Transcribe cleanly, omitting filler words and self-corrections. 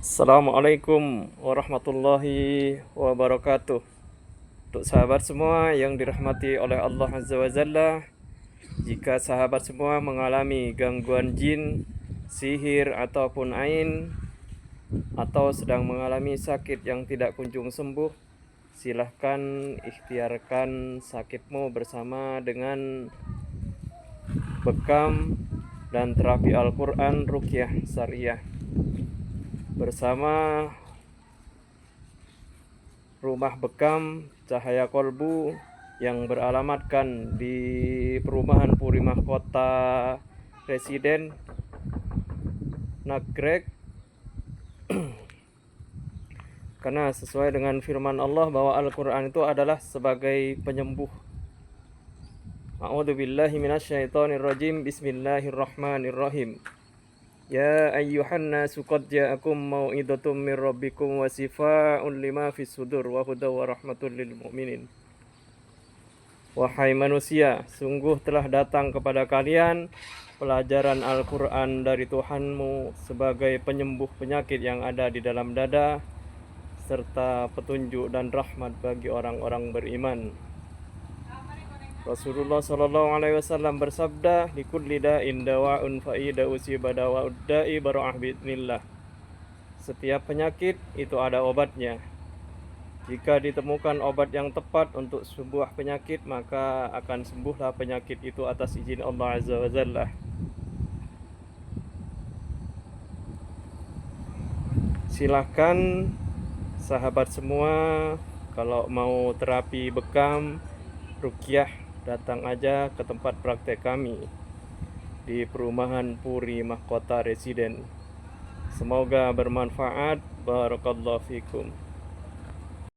Assalamualaikum warahmatullahi wabarakatuh. Untuk sahabat semua yang dirahmati oleh Allah Azza wa Jalla, jika sahabat semua mengalami gangguan jin, sihir ataupun ain, atau sedang mengalami sakit yang tidak kunjung sembuh, silahkan ikhtiarkan sakitmu bersama dengan bekam dan terapi Al-Quran Ruqyah Syariah bersama Rumah Bekam Cahaya Kolbu yang beralamatkan di Perumahan Puri Mahkota Residen Nagreg. Karena sesuai dengan firman Allah bahwa Al-Quran itu adalah sebagai penyembuh. A'udzubillahi minasyaitonirrajim. Bismillahirrahmanirrahim. Ya ayyuhan nasu qad ja'akum mau'idatum mir rabbikum wa shifaa'un lima fis sudur wa hudaw wa rahmatul lil mu'minin. Wahai manusia, sungguh telah datang kepada kalian pelajaran Al-Quran dari Tuhanmu sebagai penyembuh penyakit yang ada di dalam dada, serta petunjuk dan rahmat bagi orang-orang beriman. Rasulullah SAW bersabda, likulli da'in dawa'un fa'ida usiba dawa'ud da'i bara'ah bi'idnillah. Setiap penyakit itu ada obatnya. Jika ditemukan obat yang tepat untuk sebuah penyakit, maka akan sembuhlah penyakit itu atas izin Allah Azza wa Jalla. Silahkan sahabat semua, kalau mau terapi bekam, ruqyah, datang aja ke tempat praktek kami di Perumahan Puri Mahkota Residen. Semoga bermanfaat. Barakallahu fikum.